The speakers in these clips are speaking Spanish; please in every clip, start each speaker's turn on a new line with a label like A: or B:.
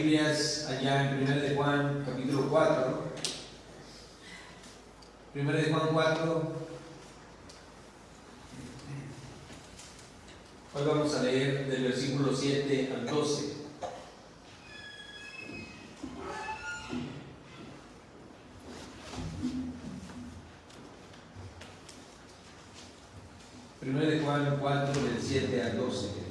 A: Biblias allá en 1 de Juan capítulo 4. 1 de Juan 4. Hoy vamos a leer del versículo 7 al 12. Primero de Juan 4 del 7 al 12.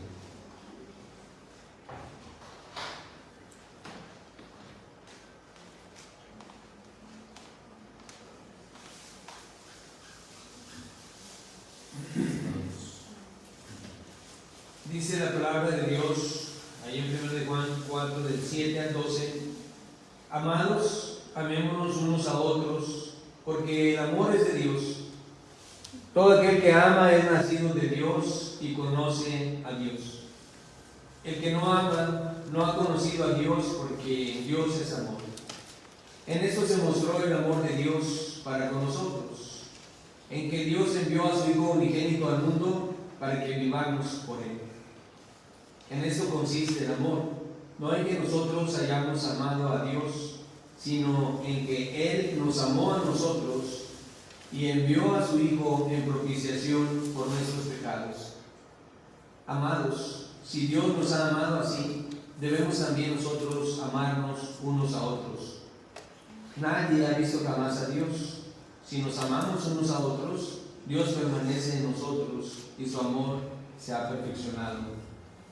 A: Dice la palabra de Dios, ahí en 1 de Juan 4, del 7 al 12: Amados, amémonos unos a otros, porque el amor es de Dios. Todo aquel que ama es nacido de Dios y conoce a Dios. El que no ama no ha conocido a Dios, porque Dios es amor. En esto se mostró el amor de Dios para con nosotros, en que Dios envió a su Hijo unigénito al mundo para que vivamos por Él. En esto consiste el amor, no en que nosotros hayamos amado a Dios, sino en que Él nos amó a nosotros y envió a su Hijo en propiciación por nuestros pecados. Amados, si Dios nos ha amado así, debemos también nosotros amarnos unos a otros. Nadie ha visto jamás a Dios. Si nos amamos unos a otros, Dios permanece en nosotros y su amor se ha perfeccionado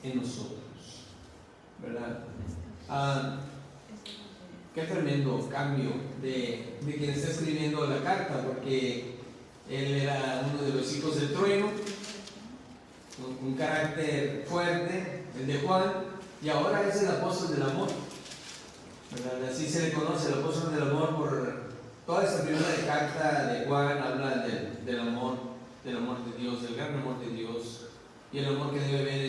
A: en nosotros, ¿verdad? Qué tremendo cambio de quien está escribiendo la carta, porque él era uno de los hijos del trueno, un carácter fuerte, el de Juan, y ahora es el apóstol del amor, ¿verdad? Así se le conoce, el apóstol del amor, por toda esta primera carta de Juan habla del amor de Dios, del gran amor de Dios y el amor que debe haber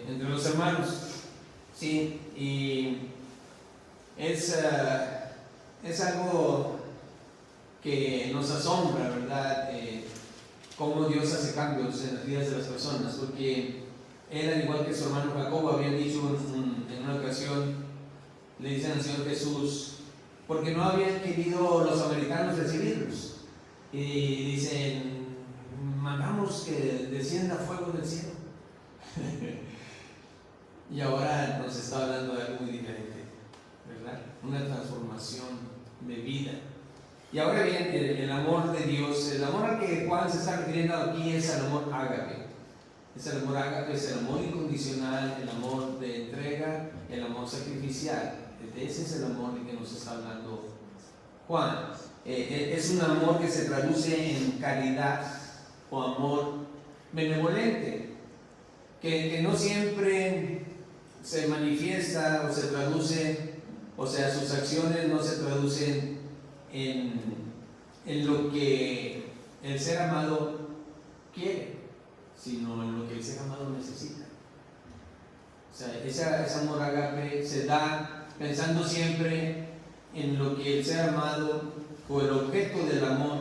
A: entre los hermanos. Sí, y es algo que nos asombra, ¿verdad? Cómo Dios hace cambios en las vidas de las personas, porque él, al igual que su hermano Jacobo, había dicho en una ocasión, le dicen al Señor Jesús, porque no habían querido los americanos recibirlos, y dicen: mandamos que descienda fuego del cielo. Y ahora nos está hablando de algo muy diferente, ¿verdad? Una transformación de vida. Y ahora bien, el amor de Dios, el amor al que Juan se está refiriendo aquí es el amor ágape. Es el amor ágape, es el amor incondicional, el amor de entrega, el amor sacrificial. Ese es el amor de que nos está hablando Juan. Es un amor que se traduce en caridad o amor benevolente, que no siempre se manifiesta o se traduce, o sea, sus acciones no se traducen en lo que el ser amado quiere, sino en lo que el ser amado necesita. O sea, ese amor agape se da pensando siempre en lo que el ser amado o el objeto del amor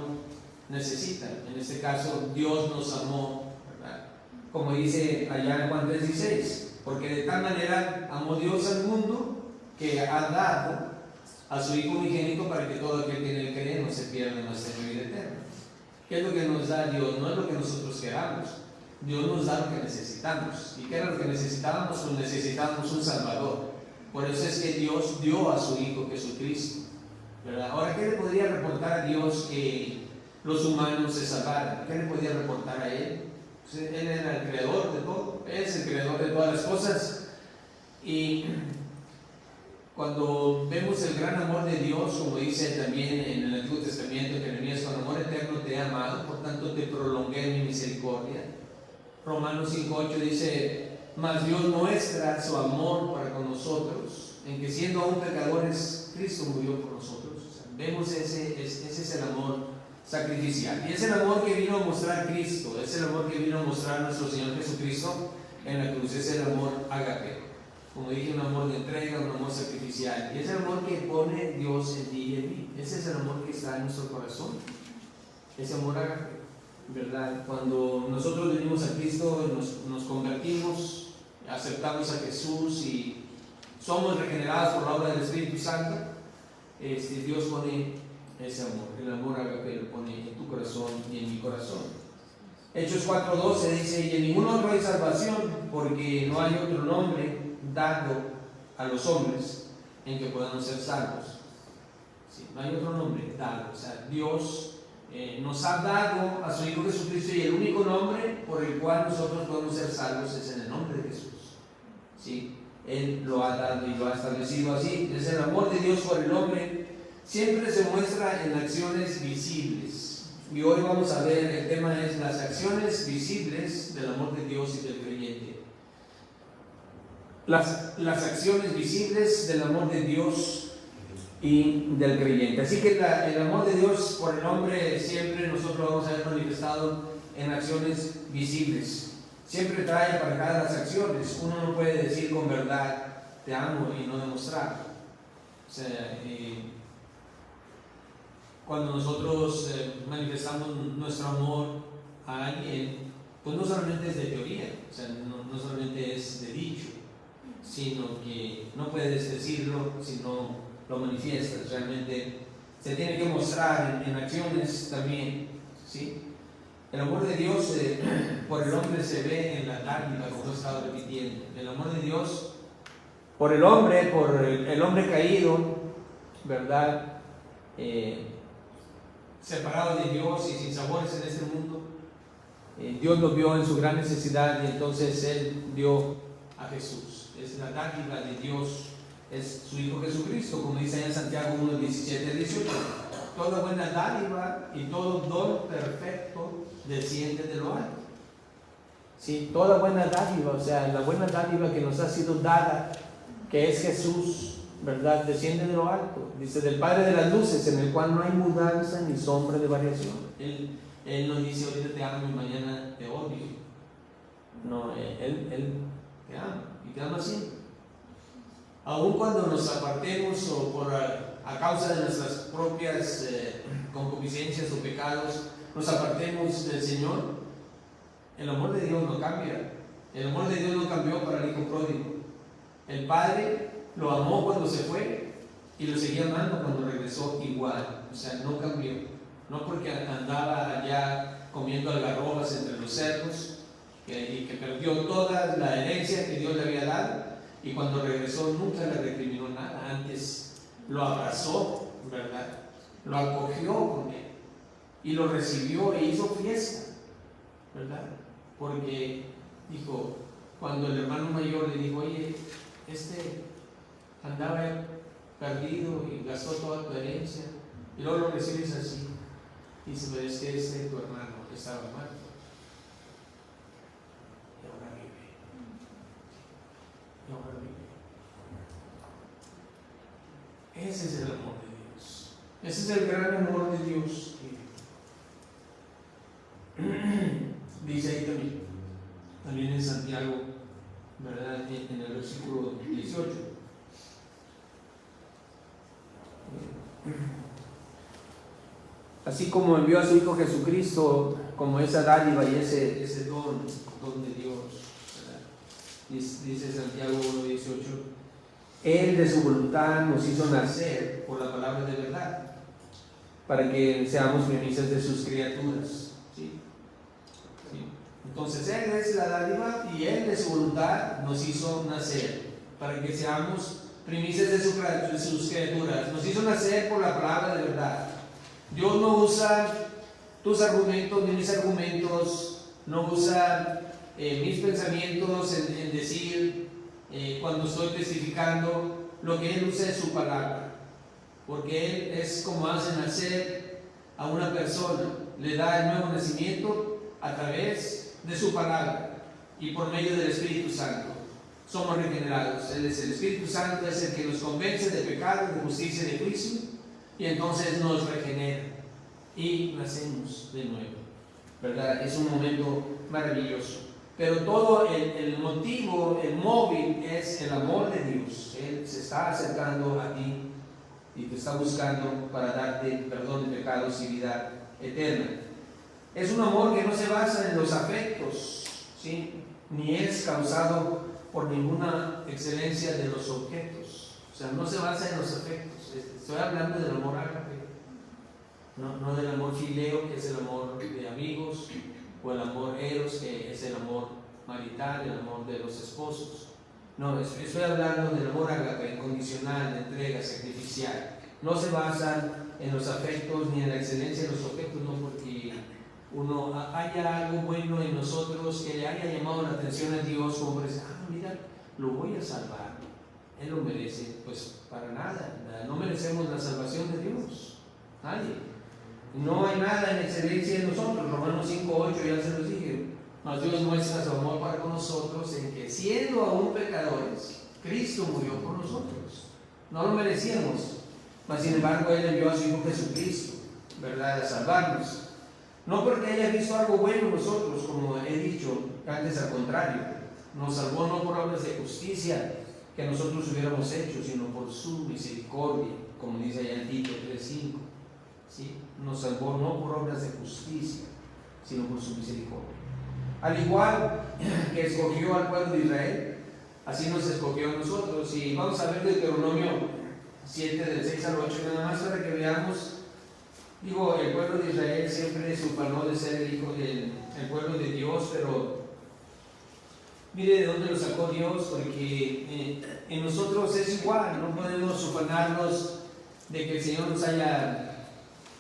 A: necesita. En este caso, Dios nos amó, ¿verdad? Como dice allá en Juan 3:16, porque de tal manera amó Dios al mundo que ha dado a su Hijo unigénito para que todo aquel que en él cree no se pierda, mas tenga vida eterna. ¿Qué es lo que nos da Dios? No es lo que nosotros queramos. Dios nos da lo que necesitamos. ¿Y qué era lo que necesitábamos? Pues necesitábamos un Salvador. Por eso es que Dios dio a su Hijo Jesucristo, ¿verdad? Ahora, ¿qué le podría reportar a Dios que los humanos se salvaran? ¿Qué le podía reportar a Él? Pues Él era el creador de todo. Él es el creador de todas las cosas. Y cuando vemos el gran amor de Dios, como dice también en el Antiguo Testamento, Jeremías: con amor eterno te he amado, por tanto te prolongué mi misericordia. Romanos 5:8 dice: mas Dios muestra su amor para con nosotros, en que siendo aún pecadores, Cristo murió por nosotros. O sea, vemos ese es el amor sacrificial. Y es el amor que vino a mostrar Cristo, es el amor que vino a mostrar nuestro Señor Jesucristo en la cruz, es el amor ágape. Como dije, un amor de entrega, un amor sacrificial. Y es el amor que pone Dios en ti y en mí. Ese es el amor que está en nuestro corazón. Ese amor ágape, ¿verdad? Cuando nosotros venimos a Cristo, nos convertimos, aceptamos a Jesús y somos regenerados por la obra del Espíritu Santo, Dios pone ese amor, el amor agape lo pone en tu corazón y en mi corazón. Hechos 4:12 dice: y en ningún otro hay salvación, porque no hay otro nombre dado a los hombres en que podamos ser salvos. Sí, no hay otro nombre dado. O sea, Dios nos ha dado a su Hijo Jesucristo, y el único nombre por el cual nosotros podemos ser salvos es en el nombre de Jesús. ¿Sí? Él lo ha dado y lo ha establecido así. Es el amor de Dios por el hombre. Siempre se muestra en acciones visibles. Y hoy vamos a ver, el tema es las acciones visibles del amor de Dios y del creyente. Las acciones visibles del amor de Dios y del creyente. Así que el amor de Dios por el hombre siempre nosotros lo vamos a ver manifestado en acciones visibles. Siempre trae aparejadas las acciones. Uno no puede decir con verdad te amo y no demostrarlo. O sea, cuando nosotros manifestamos nuestro amor a alguien, pues no solamente es de teoría, o sea, no solamente es de dicho, sino que no puedes decirlo si no lo manifiestas. Realmente se tiene que mostrar en acciones también, ¿sí? El amor de Dios por el hombre se ve en la dádiva, como he estado repitiendo. El amor de Dios por el hombre caído, ¿verdad? Separado de Dios y sin sabores en este mundo. Dios lo vio en su gran necesidad, y entonces Él dio a Jesús. Es la dádiva de Dios, es su Hijo Jesucristo, como dice en Santiago 1:17-18. Toda buena dádiva y todo don perfecto desciende de lo alto. Sí, toda buena dádiva, o sea, la buena dádiva que nos ha sido dada, que es Jesús, ¿verdad? Desciende de lo alto. Dice, del Padre de las luces, en el cual no hay mudanza ni sombra de variación. Él no dice ahorita te amo y mañana te odio. No, Él te ama y te ama siempre. Aun cuando nos apartemos o a causa de nuestras propias concupiscencias o pecados, nos apartemos del Señor, el amor de Dios no cambia. El amor de Dios no cambió para el Hijo pródigo. El Padre lo amó cuando se fue y lo seguía amando cuando regresó igual. O sea, no cambió. No porque andaba allá comiendo algarrobas entre los cerdos y que perdió toda la herencia que Dios le había dado, y cuando regresó nunca le recriminó nada. Antes lo abrazó, ¿verdad? Lo acogió con él y lo recibió e hizo fiesta, ¿verdad? Porque dijo, cuando el hermano mayor le dijo, oye, andaba perdido y gastó toda tu herencia, y luego lo recibes así. Dice, pero es que tu hermano estaba muerto y ahora vive. Y ahora vive. Ese es el amor de Dios. Ese es el gran amor de Dios. Dice ahí también en Santiago, ¿verdad? En el versículo 18. Así como envió a su Hijo Jesucristo como esa dádiva y ese don de Dios, ¿verdad? Dice Santiago 1:18, Él de su voluntad nos hizo nacer por la palabra de verdad, para que seamos primicias de sus criaturas. ¿Sí? ¿Sí? Entonces Él es la dádiva y Él de su voluntad nos hizo nacer, para que seamos primicias de sus criaturas. Nos hizo nacer por la palabra de verdad. Dios no usa tus argumentos ni mis argumentos, no usa mis pensamientos en decir cuando estoy testificando. Lo que Él usa es su palabra, porque Él es como hace nacer a una persona, le da el nuevo nacimiento a través de su palabra y por medio del Espíritu Santo. Somos regenerados. Él es el Espíritu Santo, es el que nos convence de pecado, de justicia y de juicio, y entonces nos regenera y nacemos de nuevo, ¿verdad? Es un momento maravilloso. Pero todo el motivo, el móvil es el amor de Dios. Él se está acercando a ti y te está buscando para darte perdón de pecados y vida eterna. Es un amor que no se basa en los afectos, ¿sí? Ni es causado por ninguna excelencia de los objetos. sea, no se basa en los afectos. Estoy hablando del amor ágape, no del amor fileo, que es el amor de amigos, o el amor eros, que es el amor marital, el amor de los esposos. No, estoy hablando del amor ágape, incondicional, de entrega, sacrificial. No se basan en los afectos ni en la excelencia de los objetos, no porque haya algo bueno en nosotros que le haya llamado la atención a Dios, como para decir, mira, lo voy a salvar, Él lo merece. Pues para nada, no merecemos la salvación de Dios, nadie. No hay nada en excelencia en nosotros. Romanos 5:8 ya se los dije. Mas Dios muestra su amor para con nosotros en que, siendo aún pecadores, Cristo murió por nosotros. No lo merecíamos, mas sin embargo Él envió a su Hijo Jesucristo, ¿verdad?, a salvarnos. No porque haya visto algo bueno en nosotros, como he dicho, antes al contrario. Nos salvó no por obras de justicia que nosotros hubiéramos hecho, sino por su misericordia, como dice allá en Tito 3:5. ¿Sí? Nos salvó no por obras de justicia, sino por su misericordia. Al igual que escogió al pueblo de Israel, así nos escogió a nosotros. Y vamos a ver Deuteronomio 7, del 6 al 8, nada más para que veamos. Digo, el pueblo de Israel siempre se ufanó de ser el pueblo de Dios, pero mire de dónde lo sacó Dios, porque en nosotros es igual. No podemos ufanarnos de que el Señor nos haya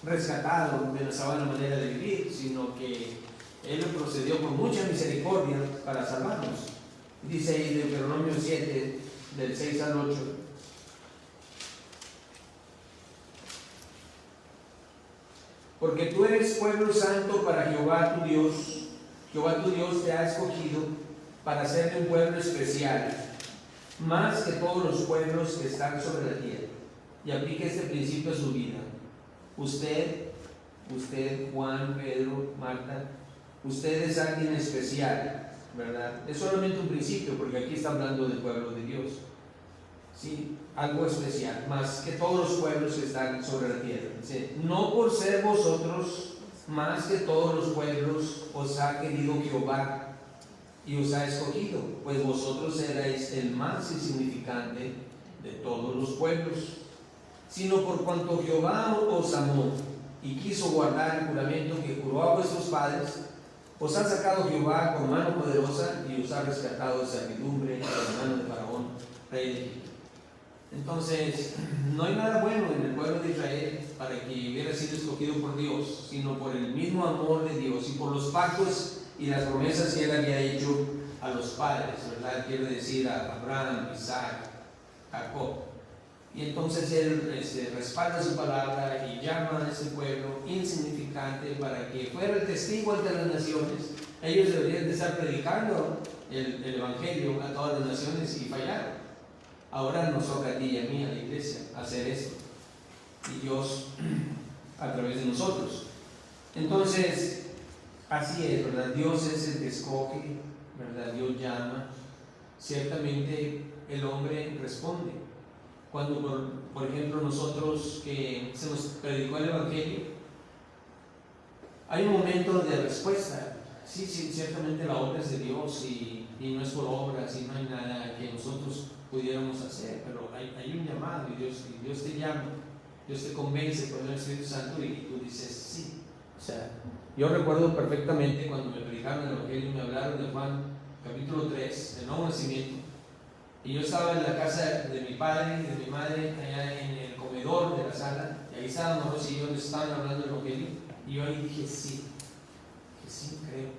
A: rescatado de nuestra buena manera de vivir, sino que Él procedió con mucha misericordia para salvarnos. Dice ahí Deuteronomio 7, del 6 al 8. Porque tú eres pueblo santo para Jehová tu Dios. Jehová tu Dios te ha escogido para ser un pueblo especial, más que todos los pueblos que están sobre la tierra. Y aplique este principio a su vida. Usted, Juan, Pedro, Marta, usted es alguien especial, ¿verdad? Es solamente un principio, porque aquí está hablando del pueblo de Dios. Sí, algo especial, más que todos los pueblos que están sobre la tierra. Dice, no por ser vosotros más que todos los pueblos os ha querido Jehová y os ha escogido, pues vosotros erais el más insignificante de todos los pueblos, sino por cuanto Jehová os amó y quiso guardar el juramento que juró a vuestros padres, os ha sacado Jehová con mano poderosa y os ha rescatado de servidumbre de la mano de Faraón, rey de Egipto. Entonces, no hay nada bueno en el pueblo de Israel para que hubiera sido escogido por Dios, sino por el mismo amor de Dios y por los pactos y las promesas que Él había hecho a los padres, ¿verdad? Quiere decir a Abraham, Isaac, Jacob. Y entonces Él respalda su palabra y llama a ese pueblo insignificante para que fuera el testigo ante las naciones. Ellos deberían de estar predicando el Evangelio a todas las naciones y fallaron. Ahora nos toca a ti y a mí, a la iglesia, hacer esto. Y Dios a través de nosotros. Entonces, así es, ¿verdad? Dios es el que escoge, ¿verdad? Dios llama. Ciertamente el hombre responde. Cuando, por ejemplo, nosotros que se nos predicó el Evangelio, hay un momento de respuesta. Sí, ciertamente la obra es de Dios y no es por obras y no hay nada que nosotros pudiéramos hacer, pero hay un llamado y Dios te llama, Dios te convence por el Espíritu Santo y tú dices sí. O sea, yo recuerdo perfectamente cuando me predicaron el Evangelio y me hablaron de Juan capítulo 3, el nuevo nacimiento, y yo estaba en la casa de mi padre y de mi madre, allá en el comedor de la sala, y ahí estaban los y yo les estaban hablando del Evangelio, y yo ahí dije sí, creo,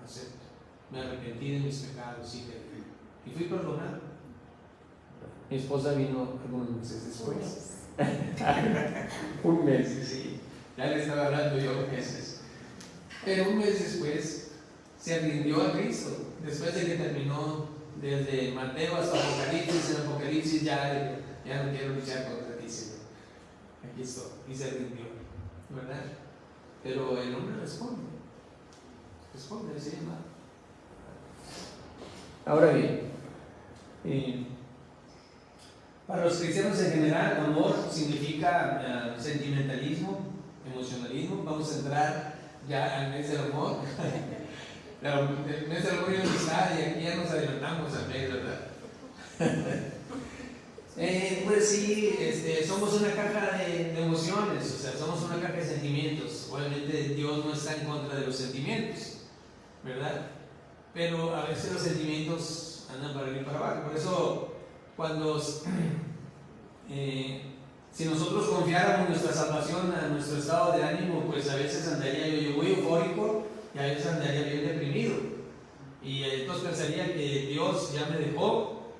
A: acepto, me arrepentí de mis pecados, sí creo. Y fui perdonado. Mi esposa vino algunos meses después. Un mes, sí. Ya le estaba hablando yo meses. Pero un mes después se rindió a Cristo. Después de que terminó desde Mateo hasta Apocalipsis, en Apocalipsis ya no quiero luchar contra ti, Señor. Aquí estoy. Y se rindió, ¿verdad? Pero el hombre responde, se llama. Ahora bien, para los cristianos en general, amor significa sentimentalismo, emocionalismo. Vamos a entrar ya al mes del amor. El mes del amor y la amistad, y aquí ya nos adelantamos al mes, ¿verdad? sí, somos una caja de emociones, o sea, somos una caja de sentimientos. Obviamente Dios no está en contra de los sentimientos, ¿verdad? Pero a veces los sentimientos andan para arriba y para abajo. Por eso, cuando si nosotros confiáramos nuestra salvación a nuestro estado de ánimo, pues a veces andaría yo muy eufórico y a veces andaría bien deprimido. Y entonces pensaría que Dios ya me dejó,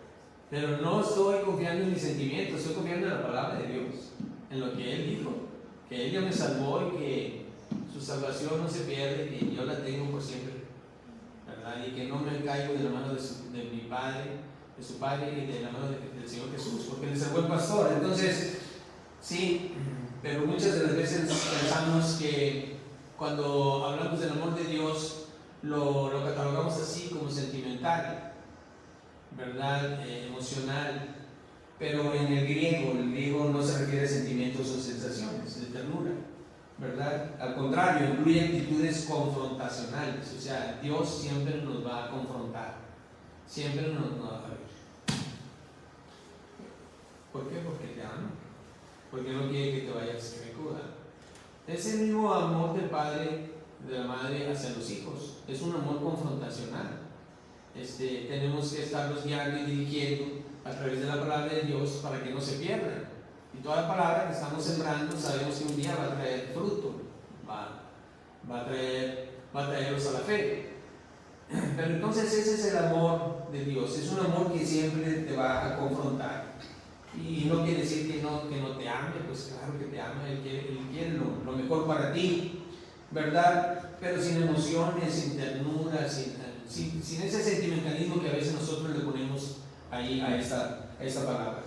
A: pero no estoy confiando en mis sentimientos, estoy confiando en la palabra de Dios, en lo que Él dijo, que Él ya me salvó y que su salvación no se pierde, que yo la tengo por siempre, ¿verdad? Y que no me caigo de la mano de mi Padre, de su Padre y de la mano del Señor Jesús, porque Él es el buen pastor. Entonces, sí, pero muchas de las veces pensamos que cuando hablamos del amor de Dios lo catalogamos así como sentimental, ¿verdad? Emocional, pero en el griego no se refiere a sentimientos o sensaciones de ternura, ¿verdad? Al contrario, incluye actitudes confrontacionales, o sea, Dios siempre nos va a confrontar, siempre nos va a ver. ¿Por qué? Porque te ama, porque no quiere que te vayas cruda. Es el mismo amor del padre, de la madre hacia los hijos, es un amor confrontacional. Tenemos que estarlos guiando y dirigiendo a través de la palabra de Dios para que no se pierdan. Y toda palabra que estamos sembrando sabemos que un día va a traer fruto, va a traerlos a la fe. Pero entonces ese es el amor de Dios, es un amor que siempre te va a confrontar. Y no quiere decir que no te ame, pues claro que te ama, Él quiere lo mejor para ti, ¿verdad? Pero sin emociones, sin ternura, sin ese sentimentalismo que a veces nosotros le ponemos ahí a esta palabra.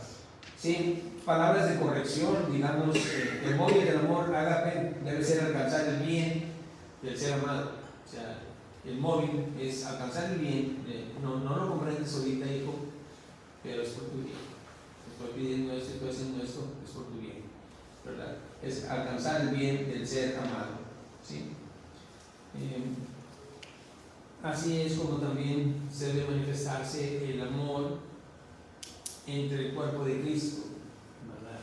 A: Sí, palabras de corrección, digamos, el móvil del amor, ágape, debe ser alcanzar el bien del ser amado. O sea, el móvil es alcanzar el bien, no lo comprendes ahorita, hijo, pero es por tu bien. Estoy pidiendo esto, estoy haciendo esto, es por tu bien, ¿verdad? Es alcanzar el bien del ser amado, ¿sí? Así es como también se debe manifestarse el amor entre el cuerpo de Cristo, ¿verdad?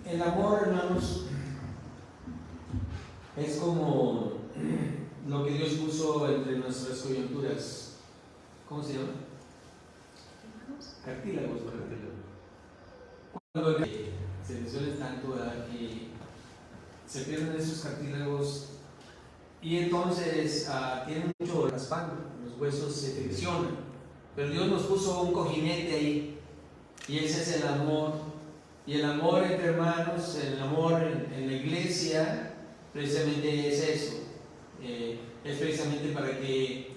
A: El amor, hermanos, es como lo que Dios puso entre nuestras coyunturas. ¿Cómo se llama? Cartílagos, ¿verdad? Cuando se lesionan tanto, ¿verdad?, que se pierden esos cartílagos y entonces tienen mucho raspando, los huesos se friccionan. Pero Dios nos puso un cojinete ahí y ese es el amor. Y el amor entre hermanos, el amor en la iglesia, precisamente es eso. Es precisamente para que,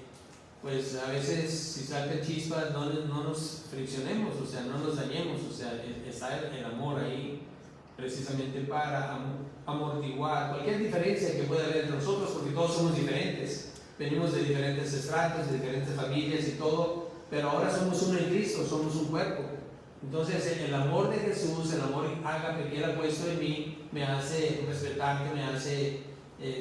A: pues a veces si saltan chispas no nos friccionemos, o sea, no nos dañemos, o sea, está el amor ahí precisamente para amortiguar cualquier diferencia que pueda haber entre nosotros, porque todos somos diferentes, venimos de diferentes estratos, de diferentes familias y todo, pero ahora somos uno en Cristo, somos un cuerpo. Entonces el amor de Jesús, el amor ágape que Él ha puesto en mí, me hace respetarte, me hace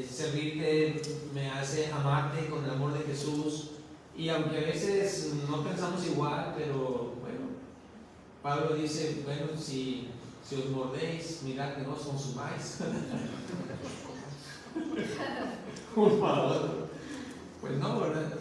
A: servirte, me hace amarte con el amor de Jesús. Y aunque a veces no pensamos igual, pero bueno, Pablo dice, bueno, si os mordéis, mirad que no os consumáis. Uno a otro. Pues no, ¿verdad?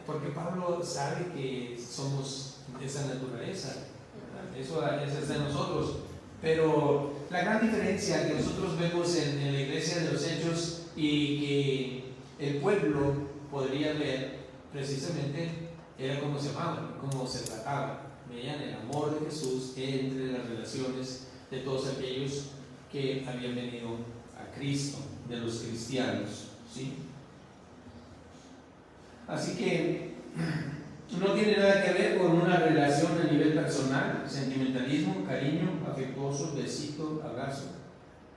A: Porque Pablo sabe que somos esa naturaleza, ¿verdad? Eso está en nosotros. Pero la gran diferencia que nosotros vemos en la iglesia de los Hechos y que el pueblo podría ver precisamente era cómo se amaban, cómo se trataban. Veían el amor de Jesús entre las relaciones de todos aquellos que habían venido a Cristo, de los cristianos, ¿sí? Así que no tiene nada que ver con una relación a nivel personal, sentimentalismo, cariño, afectuoso, besito, abrazo.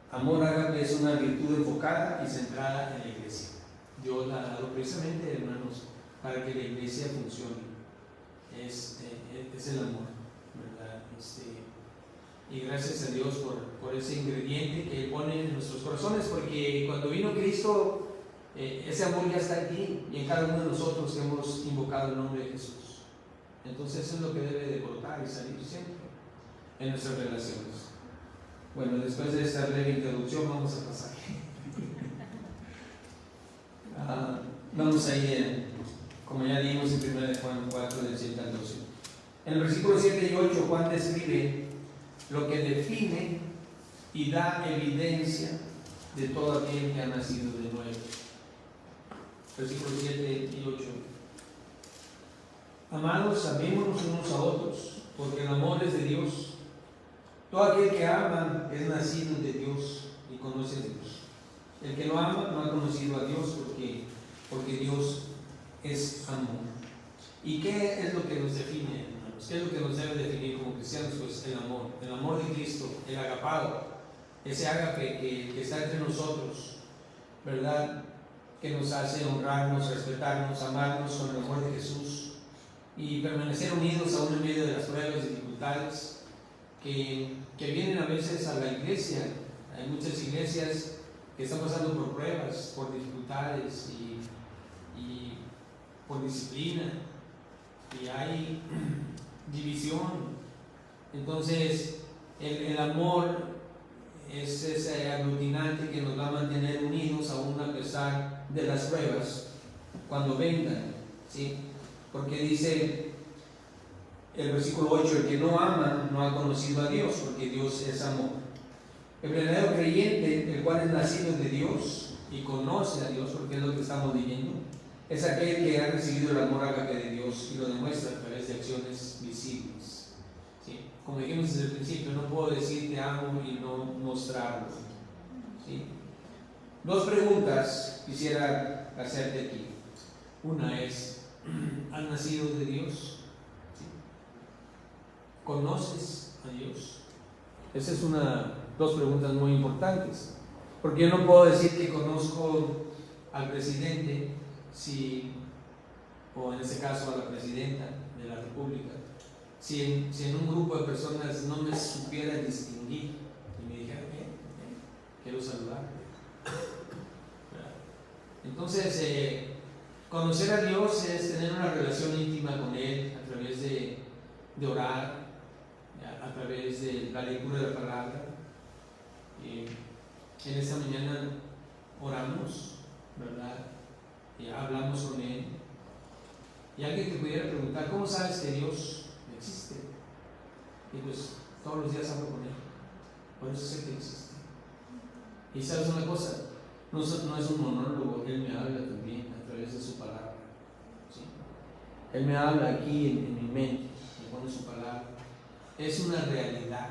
A: Amor ágape es una virtud enfocada y centrada en la iglesia. Dios la ha dado precisamente, hermanos, para que la iglesia funcione. Es el amor, ¿verdad? Y gracias a Dios por ese ingrediente que Él pone en nuestros corazones, porque cuando vino Cristo, ese amor ya está aquí y en cada uno de nosotros que hemos invocado el nombre de Jesús. Entonces eso es lo que debe de brotar y salir siempre. en nuestras relaciones. Bueno, después de esta breve introducción vamos a pasar. Vamos a ir, como ya dimos en 1 Juan 4, del 7 al 12. En el versículo 7 y 8, Juan describe lo que define y da evidencia de todo aquel que ha nacido de nuevo. Versículos 7 y 8. Amados, amémonos unos a otros, porque el amor es de Dios. Todo aquel que ama es nacido de Dios y conoce a Dios. El que no ama no ha conocido a Dios, porque Dios es amor. ¿Y qué es lo que nos define, hermanos? ¿Qué es lo que nos debe definir como cristianos? Pues el amor de Cristo, el agapado, ese ágape que está entre nosotros, ¿verdad? Que nos hace honrarnos, respetarnos, amarnos con el amor de Jesús y permanecer unidos aún en medio de las pruebas y dificultades que vienen a veces a la iglesia. Hay muchas iglesias que están pasando por pruebas, por dificultades y por disciplina, y hay división. Entonces el amor es ese aglutinante que nos va a mantener unidos aún a pesar de las pruebas cuando vengan, ¿sí? Porque dice el versículo 8: el que no ama no ha conocido a Dios, porque Dios es amor. El verdadero creyente, el cual es nacido de Dios y conoce a Dios, porque es lo que estamos leyendo, es aquel que ha recibido el amor ágape de Dios y lo demuestra a través de acciones visibles, ¿sí? Como dijimos desde el principio, no puedo decir te amo y no mostrarlo, ¿sí? Dos preguntas quisiera hacerte aquí. Una es: ¿has nacido de Dios? ¿Sí? ¿Conoces a Dios? Esa es dos preguntas muy importantes, porque yo no puedo decir que conozco al presidente o en este caso a la presidenta de la República, si en un grupo de personas no me supiera distinguir y me dijera, quiero saludar. Entonces, conocer a Dios es tener una relación íntima con Él a través de orar, a través de la lectura de la palabra. En esta mañana oramos, ¿verdad? Hablamos con Él. Y alguien te pudiera preguntar: ¿cómo sabes que Dios existe? Y pues todos los días hablo con Él, por eso sé que existe. Y sabes una cosa, no es un monólogo, Él me habla también a través de su palabra, ¿sí? Él me habla aquí en mi mente, me pone su palabra. Es una realidad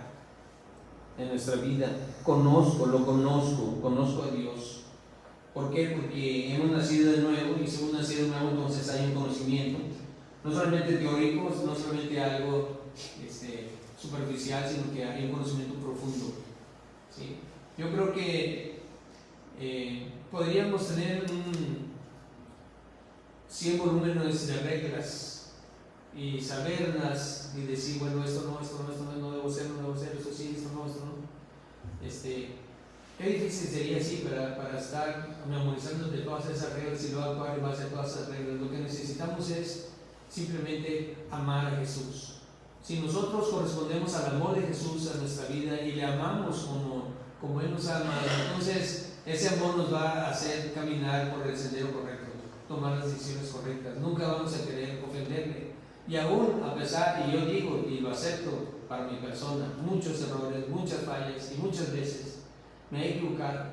A: en nuestra vida. Conozco a Dios. ¿Por qué? Porque hemos nacido de nuevo, y si hemos nacido de nuevo, entonces hay un conocimiento, no solamente teórico, no solamente algo superficial, sino que hay un conocimiento profundo, ¿sí? Yo creo que podríamos tener 100 volúmenes de reglas y saberlas y decir, bueno, esto no debo ser, esto sí, esto no. Qué difícil sería así para estar memorizando de todas esas reglas y luego actuar en base a todas esas reglas. Lo que necesitamos es simplemente amar a Jesús. Si nosotros correspondemos al amor de Jesús a nuestra vida y le amamos como Él nos ha amado, entonces ese amor nos va a hacer caminar por el sendero correcto, tomar las decisiones correctas. Nunca vamos a querer ofenderle. Y aún a pesar, y yo digo y lo acepto para mi persona, muchos errores, muchas fallas y muchas veces me he equivocado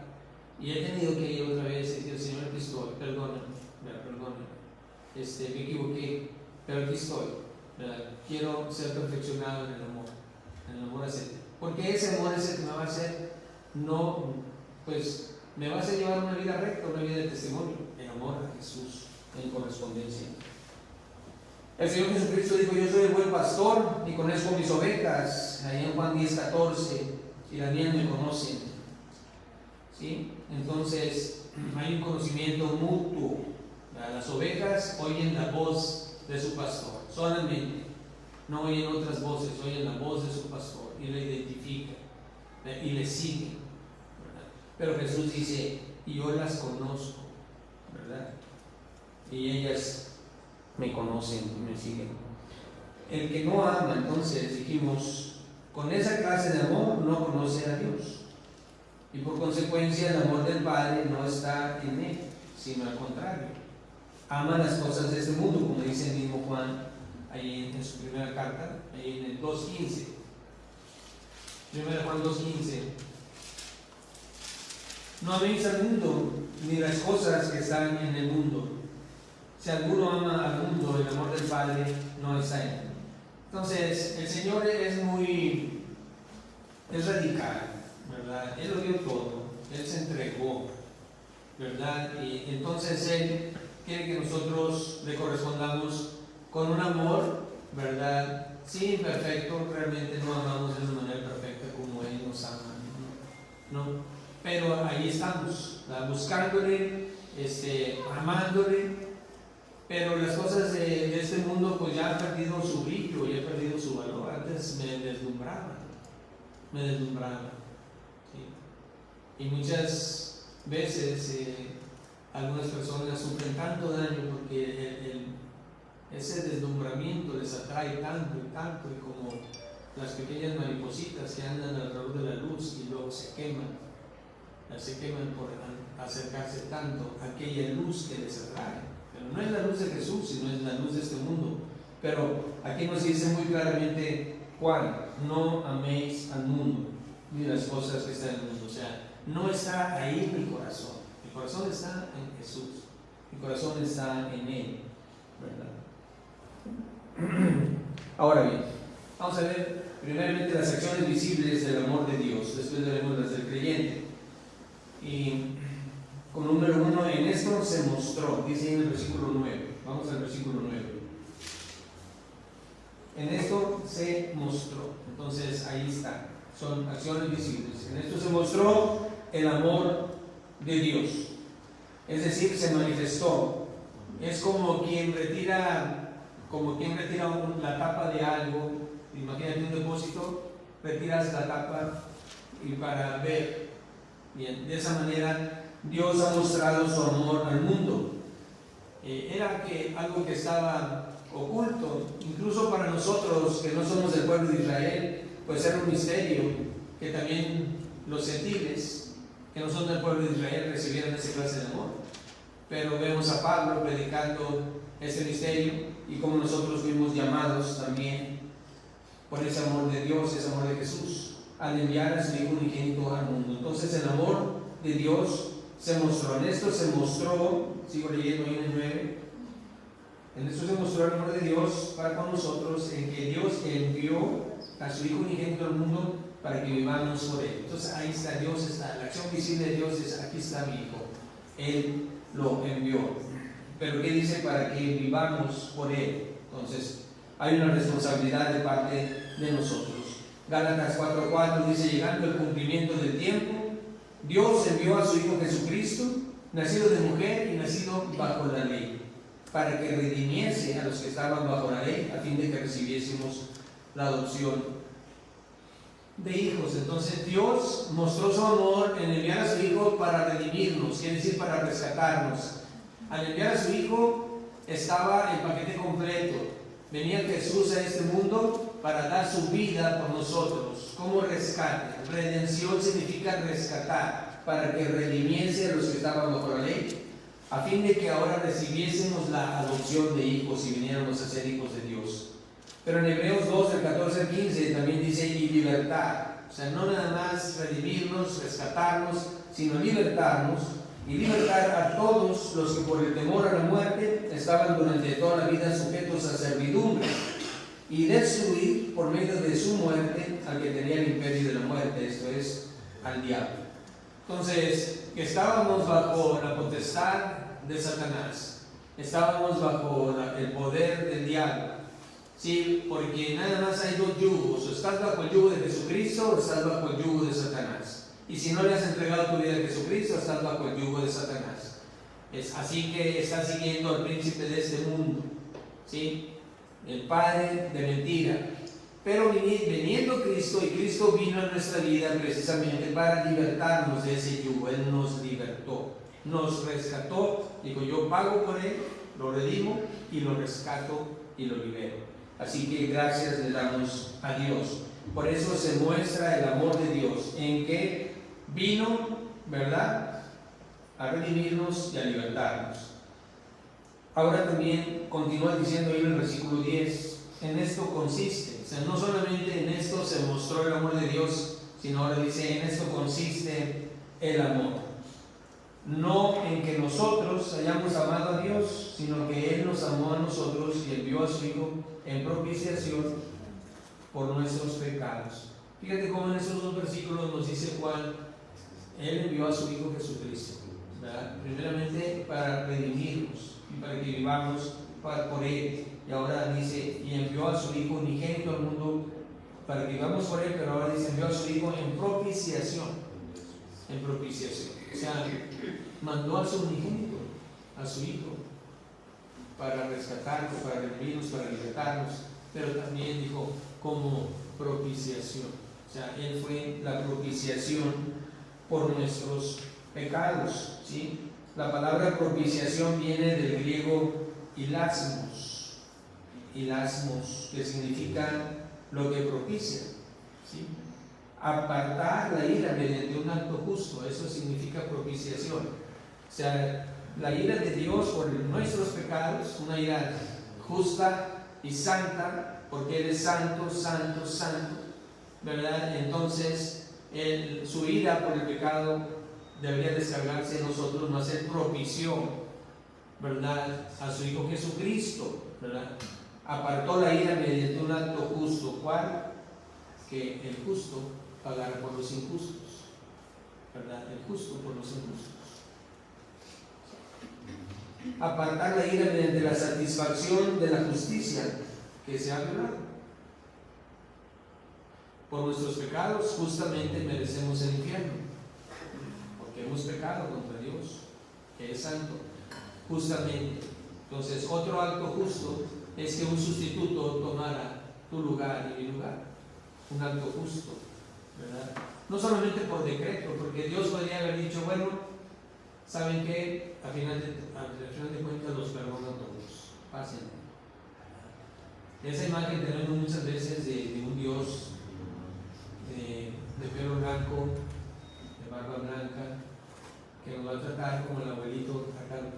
A: y he tenido que ir otra vez y decir: Señor, aquí estoy, perdóname, me equivoqué, pero aquí estoy, ¿verdad? Quiero ser perfeccionado en el amor ascendente, porque ese amor es el que me va a hacer, me va a hacer llevar una vida recta, una vida de testimonio, en amor a Jesús, en correspondencia. El Señor Jesucristo dijo: yo soy el buen pastor y conozco mis ovejas, ahí en Juan 10:14, y las mías me conocen, ¿sí? Entonces hay un conocimiento mutuo. Las ovejas oyen la voz de su pastor solamente, no oyen otras voces, oyen la voz de su pastor y le identifican y le siguen, ¿verdad? Pero Jesús dice: y yo las conozco, ¿verdad? Y ellas me conocen y me siguen. El que no ama, entonces dijimos, con esa clase de amor no conoce a Dios. Y por consecuencia el amor del Padre no está en él, sino al contrario. Ama las cosas de este mundo, como dice el mismo Juan ahí en su primera carta, ahí en el 2.15. 1 Juan 2.15. No améis al mundo, ni las cosas que están en el mundo. Si alguno ama al mundo, el amor del Padre no está en él. Entonces, el Señor es radical, ¿verdad? Él lo dio todo, Él se entregó, ¿verdad? Y entonces Él quiere que nosotros le correspondamos con un amor, ¿verdad? Sí, imperfecto, realmente no amamos de una manera perfecta como Él nos ama, ¿no? Pero ahí estamos, ¿verdad? Buscándole, amándole. Pero las cosas de este mundo pues ya han perdido su brillo, ya han perdido su valor. Antes me deslumbraban, ¿sí? Y muchas veces algunas personas sufren tanto daño porque ese deslumbramiento les atrae tanto y tanto, y como las pequeñas maripositas que andan alrededor de la luz y luego se queman por acercarse tanto a aquella luz que les atrae. Pero no es la luz de Jesús, sino es la luz de este mundo. Pero aquí nos dice muy claramente Juan: no améis al mundo ni las cosas que están en el mundo. O sea, no está ahí mi corazón. Mi corazón está en Jesús. Mi corazón está en Él, ¿verdad? Ahora bien, vamos a ver primeramente las acciones visibles del amor de Dios. Después veremos las del creyente. Y como número 1, en esto se mostró, dice en el versículo 9. Vamos al versículo 9. En esto se mostró. Entonces ahí está. Son acciones visibles. En esto se mostró el amor de Dios. Es decir, se manifestó. Es como quien retira la tapa de algo. Imagínate un depósito, retiras la tapa y para ver. Bien, de esa manera Dios ha mostrado su amor al mundo. Era algo que estaba oculto, incluso para nosotros que no somos del pueblo de Israel, pues era un misterio que también los gentiles que no son del pueblo de Israel recibieran esa clase de amor. Pero vemos a Pablo predicando ese misterio y como nosotros fuimos llamados también por ese amor de Dios, ese amor de Jesús, al enviar a su Hijo unigénito al mundo. Entonces el amor de Dios se mostró. En esto se mostró, sigo leyendo ahí en el 9, en esto se mostró el amor de Dios para con nosotros, en que Dios envió a su Hijo unigénito al mundo para que vivamos por Él. Entonces ahí está, Dios está, la acción visible de Dios es: aquí está mi Hijo, Él lo envió. Pero ¿qué dice? Para que vivamos por Él. Entonces hay una responsabilidad de parte de nosotros. Gálatas 4:4 dice: llegando el cumplimiento del tiempo, Dios envió a su Hijo Jesucristo, nacido de mujer y nacido bajo la ley, para que redimiese a los que estaban bajo la ley, a fin de que recibiésemos la adopción de hijos. Entonces Dios mostró su amor en enviar a su Hijo para redimirnos, quiere decir para rescatarnos. Al enviar a su Hijo estaba el paquete completo. Venía Jesús a este mundo para dar su vida por nosotros, como rescate. Redención significa rescatar, para que redimiese a los que estaban bajo la ley, a fin de que ahora recibiésemos la adopción de hijos y viniéramos a ser hijos de Dios. Pero en Hebreos 2, del 14 al 15, también dice: y libertad. O sea, no nada más redimirnos, rescatarnos, sino libertarnos, y libertar a todos los que por el temor a la muerte estaban durante toda la vida sujetos a servidumbre, y destruir por medio de su muerte al que tenía el imperio de la muerte, esto es, al diablo. Entonces, que estábamos bajo la potestad de Satanás, estábamos bajo el poder del diablo, ¿sí? Porque nada más hay dos yugos: o estás bajo el yugo de Jesucristo o estás bajo el yugo de Satanás. Y si no le has entregado tu vida a Jesucristo, estás bajo el yugo de Satanás. Así que estás siguiendo al príncipe de este mundo, ¿sí? El padre de mentira. Pero viniendo Cristo, y Cristo vino a nuestra vida precisamente para libertarnos de ese yugo. Él nos libertó, nos rescató. Dijo: yo pago por Él, lo redimo y lo rescato y lo libero. Así que gracias le damos a Dios. por eso se muestra el amor de Dios, en que vino, ¿verdad?, a redimirnos y a libertarnos. Ahora también continúa diciendo ahí en el versículo 10, en esto consiste, o sea, no solamente en esto se mostró el amor de Dios, sino ahora dice, en esto consiste el amor. No en que nosotros hayamos amado a Dios, sino que Él nos amó a nosotros y envió a su Hijo en propiciación por nuestros pecados. Fíjate cómo en esos dos versículos nos dice Juan, Él envió a su Hijo Jesucristo, ¿verdad? Primeramente para redimirnos y para que vivamos por Él. Y ahora dice, y envió a su Hijo unigénito al mundo para que vivamos por Él, pero ahora dice, envió a su Hijo en propiciación. En propiciación. O sea, mandó a su unigénito, a su Hijo, para rescatarnos, para redimirnos, para libertarnos, pero también dijo como propiciación. O sea, Él fue la propiciación por nuestros pecados, ¿sí? La palabra propiciación viene del griego hilasmos, que significa lo que propicia, ¿sí? Apartar la ira mediante un acto justo, eso significa propiciación. O sea, la ira de Dios por nuestros pecados, una ira justa y santa, porque Él es santo, santo, santo, ¿verdad? Entonces, su ira por el pecado debería descargarse en nosotros, más Él propició, ¿verdad?, a su Hijo Jesucristo, ¿verdad? Apartó la ira mediante un acto justo. ¿Cuál? Que el justo pagara por los injustos, ¿verdad? El justo por los injustos. Apartar la ira mediante la satisfacción de la justicia que se ha violado. Por nuestros pecados justamente merecemos el infierno, porque hemos pecado contra Dios, que es santo, justamente. Entonces, otro acto justo es que un sustituto tomara tu lugar y mi lugar. Un acto justo, ¿verdad? No solamente por decreto, porque Dios podría haber dicho, bueno, ¿saben qué? Al final de cuentas los perdono a todos, pásenme. Esa imagen tenemos muchas veces de un Dios de pelo blanco, de barba blanca, que nos va a tratar como el abuelito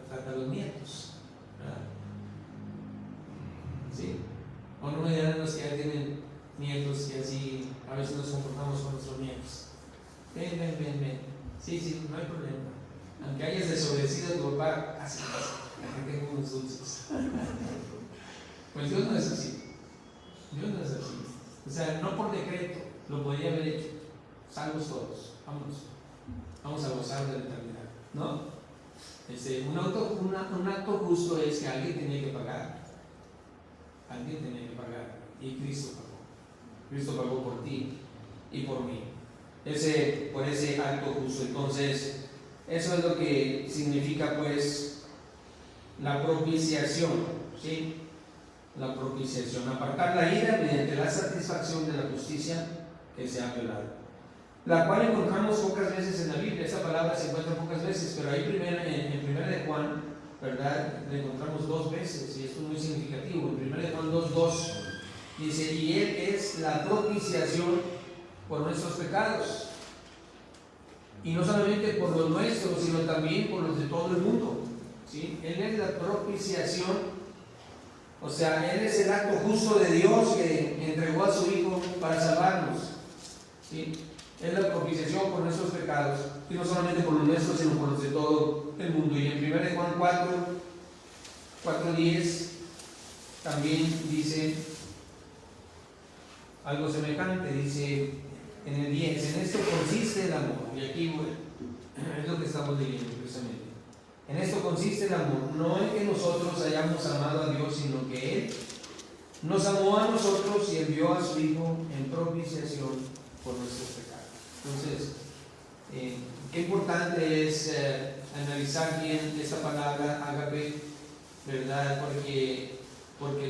A: trata a los nietos, ¿verdad? ¿Sí? O no me dirán los que ya tienen nietos que así a veces nos comportamos con nuestros nietos. Ven. Sí, no hay problema. Aunque hayas desobedecido a tu papá, así tengo unos dulces. Pues Dios no es así. Dios no es así. O sea, no por decreto, lo podría haber hecho. Salvos todos, vamos a gozar de la eternidad, ¿no? Un acto justo es que alguien tenía que pagar. Alguien tenía que pagar. Y Cristo pagó. Cristo pagó por ti y por mí. Por ese acto justo. Entonces, eso es lo que significa, pues, la propiciación, ¿sí? La propiciación, apartar la ira mediante la satisfacción de la justicia que se ha violado, la cual encontramos pocas veces en la Biblia. Esa palabra se encuentra pocas veces, pero ahí en primera de Juan, ¿verdad?, la encontramos 2 veces, y esto es muy significativo. En primera de Juan 2:2 dice, y Él es la propiciación por nuestros pecados, y no solamente por los nuestros, sino también por los de todo el mundo, ¿sí? Él es la propiciación. O sea, Él es el acto justo de Dios que entregó a su Hijo para salvarnos, ¿sí? Es la propiciación por nuestros pecados, y no solamente por los nuestros, sino por los de todo el mundo. Y en 1 Juan 4:10 también dice algo semejante. Dice en el 10, en esto consiste el amor. Y aquí es lo que estamos leyendo precisamente. En esto consiste el amor, no en que nosotros hayamos amado a Dios, sino que Él nos amó a nosotros y envió a su Hijo en propiciación por nuestros pecados. Entonces, qué importante es analizar bien esta palabra ágape, ¿verdad? Porque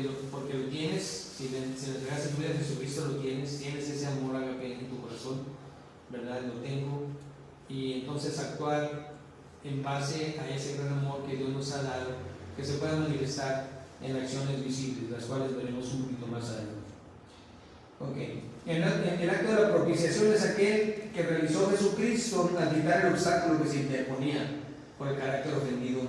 A: lo tienes, si le entregas tu vida a Jesucristo, lo tienes ese amor ágape en tu corazón, ¿verdad? Lo tengo. Y entonces actuar en base a ese gran amor que Dios nos ha dado, que se pueda manifestar en acciones visibles, las cuales veremos un poquito más adelante. Ok. El acto de la propiciación es aquel que realizó Jesucristo al quitar el obstáculo que se interponía por el carácter ofendido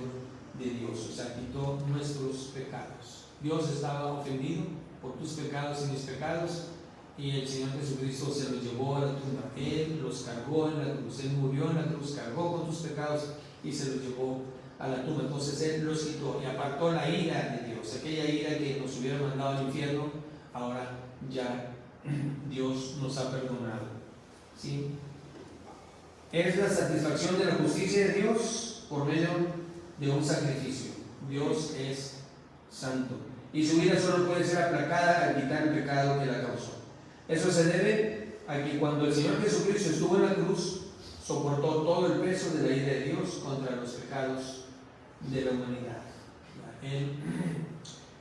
A: de Dios. O sea, quitó nuestros pecados. Dios estaba ofendido por tus pecados y mis pecados, y el Señor Jesucristo se los llevó a la tumba. Él los cargó en la cruz. Él murió en la cruz, cargó con tus pecados y se los llevó a la tumba. Entonces Él los quitó y apartó la ira de Dios. Aquella ira que nos hubiera mandado al infierno, ahora ya Dios nos ha perdonado. ¿Sí? Es la satisfacción de la justicia de Dios por medio de un sacrificio. Dios es santo y su ira solo puede ser aplacada al quitar el pecado que la causó. Eso se debe a que cuando el Señor Jesucristo estuvo en la cruz, soportó todo el peso de la ira de Dios contra los pecados de la humanidad.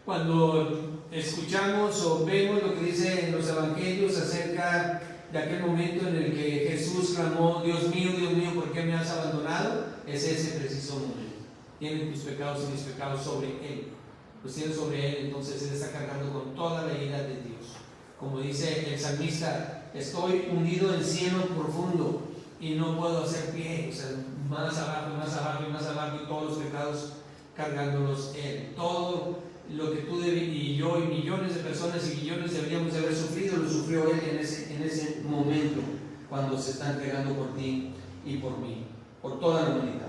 A: Cuando escuchamos o vemos lo que dice en los evangelios acerca de aquel momento en el que Jesús clamó: Dios mío, ¿por qué me has abandonado? Es ese preciso momento. Tienen tus pecados y mis pecados sobre Él. Los tiene sobre Él, entonces Él está cargando con toda la ira de Dios. Como dice el salmista: estoy hundido en cieno profundo y no puedo hacer pie. O sea, más abajo, más abajo y más abajo, y todos los pecados cargándolos Él. Todo lo que tú y yo y millones de personas y millones deberíamos de haber sufrido, lo sufrió Él en ese momento, cuando se está entregando por ti y por mí, por toda la humanidad.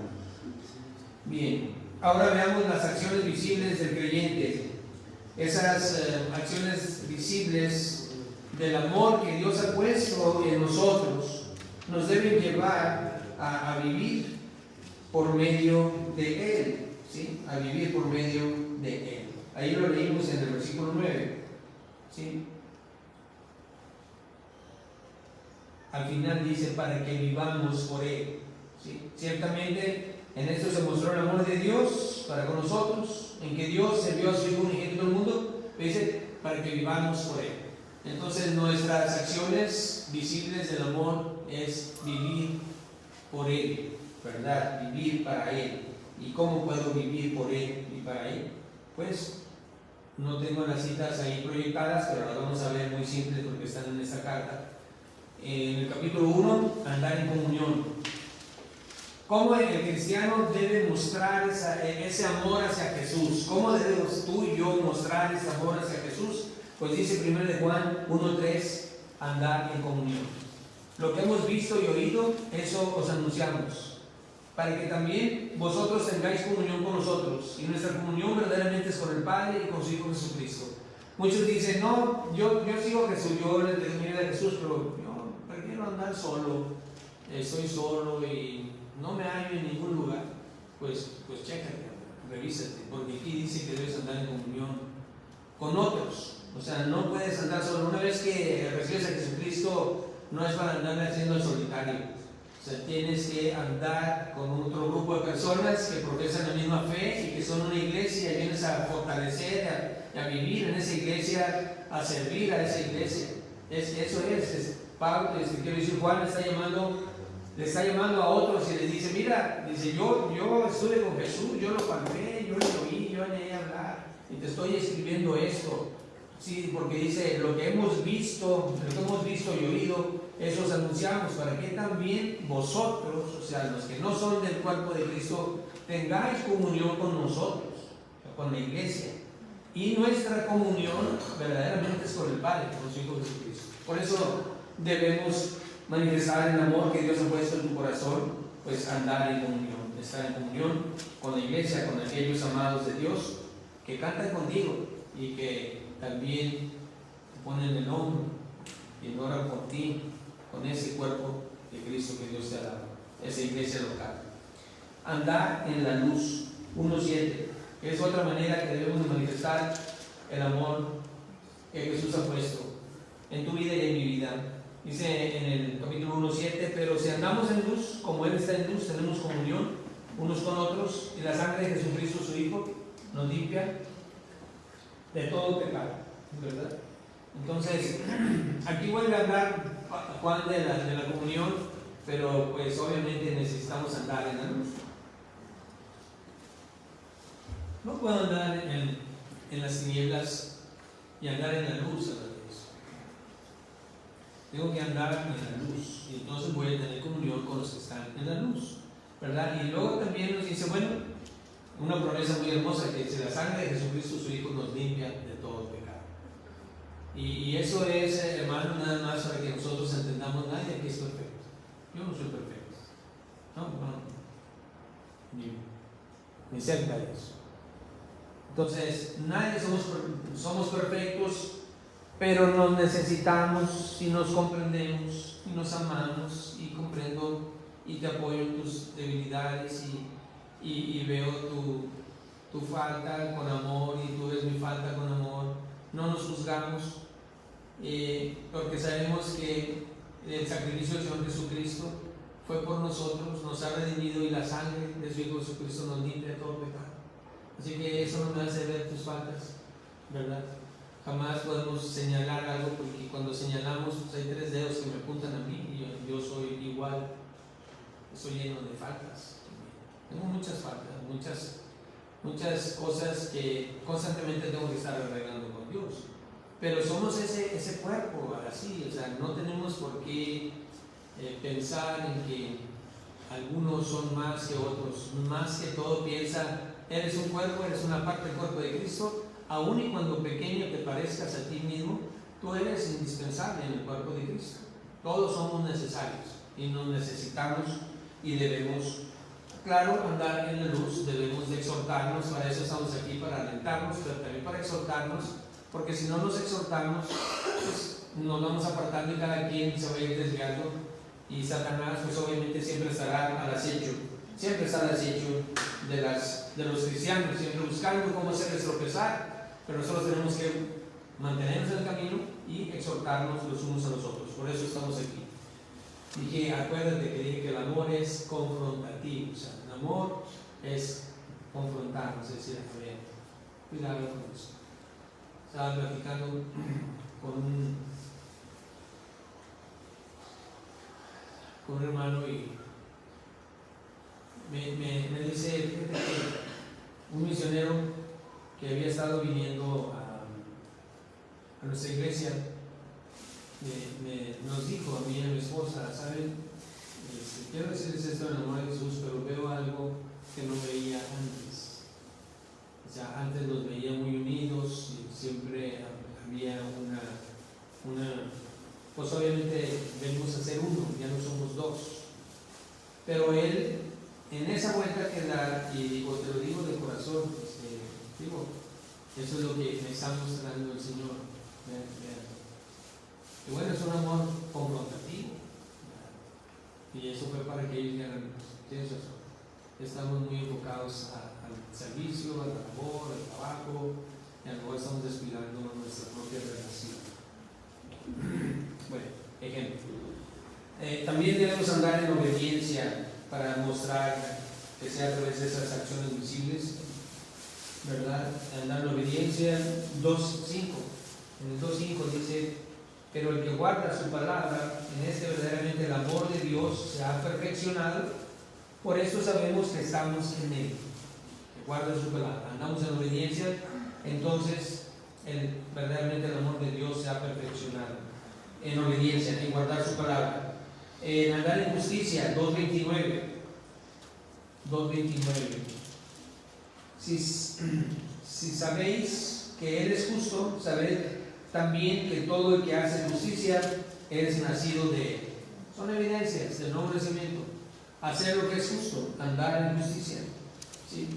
A: Bien, ahora veamos las acciones visibles del creyente. Esas acciones visibles del amor que Dios ha puesto en nosotros nos deben llevar a vivir por medio de Él, ¿sí? A vivir por medio de Él. Ahí lo leímos en el versículo 9, ¿sí? Al final dice: para que vivamos por Él, ¿sí? Ciertamente en esto se mostró el amor de Dios para con nosotros, en que Dios envió a su Hijo unigénito al mundo, dice, para que vivamos por Él. Entonces nuestras acciones visibles del amor es vivir por Él, ¿verdad? Vivir para Él. ¿Y cómo puedo vivir por Él y para Él? Pues no tengo las citas ahí proyectadas, pero las vamos a ver muy simples porque están en esta carta. En el capítulo 1, andar en comunión. ¿Cómo el cristiano debe mostrar ese amor hacia Jesús? ¿Cómo debemos tú y yo mostrar ese amor hacia Jesús? Pues dice 1 Juan 1:3, andar en comunión. Lo que hemos visto y oído, eso os anunciamos, para que también vosotros tengáis comunión con nosotros. Y nuestra comunión verdaderamente es con el Padre y con su Hijo Jesucristo. Muchos dicen: no, yo sigo a Jesús, yo le tengo a Jesús, pero yo prefiero andar solo, estoy solo y no me hallo en ningún lugar. Pues chécate, revísate, porque aquí dice que debes andar en comunión con otros. O sea, no puedes andar solo. Una vez que recibes a Jesucristo, no es para andar haciendo el solitario. O sea, tienes que andar con otro grupo de personas que profesan la misma fe y que son una iglesia, y vienes a fortalecer, a vivir en esa iglesia, a servir a esa iglesia. Eso es Pablo, quiero decir, Juan le está llamando a otros y les dice: mira, dice, yo estuve con Jesús, yo lo palpé, yo le oí, yo le oí hablar, y te estoy escribiendo esto. Sí, porque dice: lo que hemos visto y oído, eso os anunciamos, para que también vosotros, o sea, los que no son del cuerpo de Cristo, tengáis comunión con nosotros, con la iglesia. Y nuestra comunión verdaderamente es con el Padre, con su Hijo Jesucristo. Por eso debemos manifestar el amor que Dios ha puesto en tu corazón, pues andar en comunión, estar en comunión con la iglesia, con aquellos amados de Dios que cantan contigo y que también te ponen el hombro y oran por ti, con ese cuerpo de Cristo que Dios te ha dado, esa iglesia local. Andar en la luz, 1:7, que es otra manera que debemos manifestar el amor que Jesús ha puesto en tu vida y en mi vida. Dice en el capítulo 1:7: pero si andamos en luz, como Él está en luz, tenemos comunión unos con otros, y la sangre de Jesucristo su Hijo nos limpia de todo pecado, ¿verdad? Entonces, aquí vuelve a hablar Juan de la comunión, pero pues obviamente necesitamos andar en la luz. No puedo andar en las tinieblas y andar en la luz a la vez. tengo que andar en la luz, y entonces voy a tener comunión con los que están en la luz, ¿verdad? Y luego también nos dice, bueno, una promesa muy hermosa, que si la sangre de Jesucristo su Hijo nos limpia de todo pecado. Y eso es, hermano, nada más para que nosotros entendamos, nadie aquí es perfecto. Yo no soy perfecto. No, ni cerca de eso. Entonces, nadie somos perfectos, pero nos necesitamos y nos comprendemos y nos amamos y comprendo y te apoyo en tus debilidades y veo tu falta con amor y tú ves mi falta con amor. No nos juzgamos porque sabemos que el sacrificio del Señor Jesucristo fue por nosotros, nos ha redimido y la sangre de su Hijo Jesucristo nos limpia de todo pecado. Así que eso no me hace ver tus faltas, ¿verdad? Jamás podemos señalar algo, porque cuando señalamos, pues hay 3 dedos que me apuntan a mí y yo soy igual, soy lleno de faltas. Tengo muchas faltas, muchas cosas que constantemente tengo que estar arreglando con Dios. Pero somos ese cuerpo, así, o sea, no tenemos por qué pensar en que algunos son más que otros. Más que todo piensa, eres un cuerpo, eres una parte del cuerpo de Cristo. Aun y cuando pequeño te parezcas a ti mismo, tú eres indispensable en el cuerpo de Cristo. Todos somos necesarios y nos necesitamos y debemos, claro, andar en la luz, debemos de exhortarnos. Para eso estamos aquí, para alentarnos, pero también para exhortarnos, porque si no nos exhortamos, pues nos vamos apartando y cada quien se va a ir desviando, y Satanás pues obviamente siempre estará al acecho, siempre está al acecho de los cristianos, siempre buscando cómo hacerles tropezar. Pero nosotros tenemos que mantenernos en el camino y exhortarnos los unos a los otros. Por eso estamos aquí. Dije, acuérdate que dije que el amor es confrontativo. O sea, el amor es confrontarnos, es decir, cuidado con eso. Estaba platicando con un hermano y me dice, fíjate que un misionero que había estado viniendo a nuestra iglesia nos dijo a mí y a mi esposa, ¿saben? Quiero decirles esto en el amor de Jesús, pero veo algo que no veía antes. O sea, antes los veía muy unidos y siempre había pues obviamente venimos a ser uno, ya no somos 2. Pero él, en esa vuelta que da, y digo, te lo digo de corazón, digo, eso es lo que me está mostrando el Señor. Y bueno, es un amor confrontativo. Y eso fue para que ellos dijeran, tienes razón, estamos muy enfocados al servicio, a la labor, al trabajo, y a lo mejor estamos descuidando nuestra propia relación. Bueno, ejemplo. También debemos andar en obediencia para mostrar que sea a través de esas acciones visibles, ¿verdad? Andar en obediencia. 2.5. En el 2.5 dice, pero el que guarda su palabra, en este verdaderamente el amor de Dios se ha perfeccionado, por eso sabemos que estamos en él. Que guarda su palabra, andamos en obediencia, entonces verdaderamente el amor de Dios se ha perfeccionado. En obediencia, en guardar su palabra. En andar en justicia, 2.29. Si sabéis que Él es justo, sabed también que todo el que hace justicia es nacido de Él. Son evidencias del nuevo nacimiento. Hacer lo que es justo, andar en justicia, ¿sí?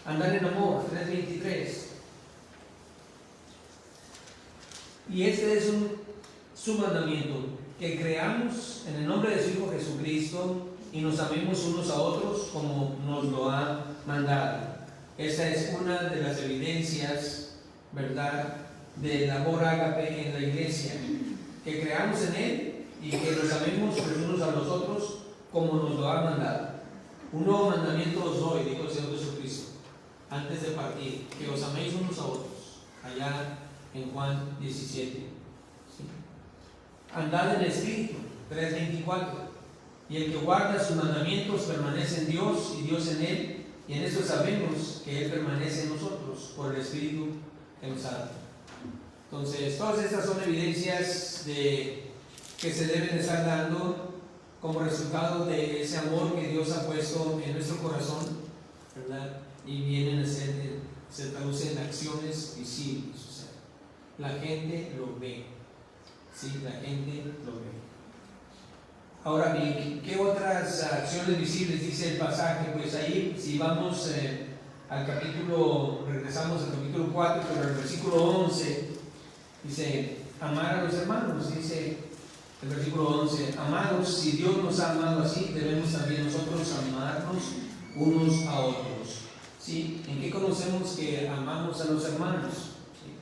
A: Andar en amor, 3.23. Y este es su mandamiento, que creamos en el nombre de su Hijo Jesucristo y nos amemos unos a otros como nos lo ha mandado. Esta es una de las evidencias, ¿verdad?, del amor ágape en la iglesia, que creamos en Él y que nos amemos los unos a los otros como nos lo ha mandado. Un nuevo mandamiento os doy, dijo el Señor Jesucristo, antes de partir, que os améis unos a otros, allá en Juan 17. ¿Sí? Andad en el Espíritu, 3.24. Y el que guarda sus mandamientos permanece en Dios y Dios en él, y en eso sabemos que Él permanece en nosotros por el Espíritu que nos ha dado. Entonces, todas estas son evidencias de que se deben estar dando como resultado de ese amor que Dios ha puesto en nuestro corazón, ¿verdad? Y vienen a se traducen en acciones visibles. O sea, la gente lo ve. Sí, la gente lo ve. Ahora bien, ¿qué otras acciones visibles dice el pasaje? Pues ahí, si vamos al capítulo, regresamos al capítulo 4, pero el versículo 11, dice, amar a los hermanos, dice el versículo 11, amados, si Dios nos ha amado así, debemos también nosotros amarnos unos a otros. ¿Sí? ¿En qué conocemos que amamos a los hermanos? ¿Sí?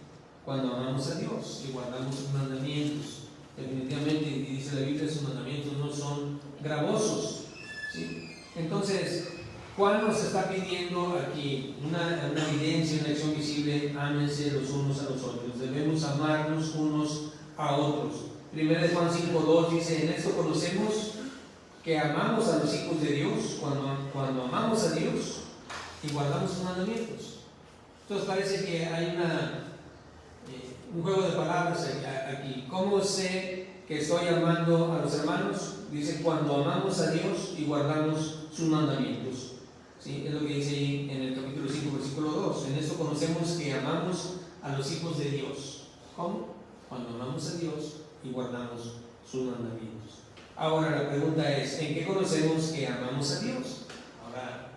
A: Cuando amamos a Dios y guardamos sus mandamientos. Definitivamente, y dice la Biblia, sus mandamientos no son gravosos. ¿Sí? Entonces, Juan nos está pidiendo aquí una evidencia, una acción visible: ámense los unos a los otros. Debemos amarnos unos a otros. 1 Juan 5:2 dice: en esto conocemos que amamos a los hijos de Dios, cuando amamos a Dios y guardamos sus mandamientos. Entonces parece que hay un juego de palabras aquí. ¿Cómo sé que estoy amando a los hermanos? Dice, cuando amamos a Dios y guardamos sus mandamientos. ¿Sí? Es lo que dice ahí en el capítulo 5, versículo 2. En esto conocemos que amamos a los hijos de Dios. ¿Cómo? Cuando amamos a Dios y guardamos sus mandamientos. Ahora la pregunta es, ¿en qué conocemos que amamos a Dios? Ahora,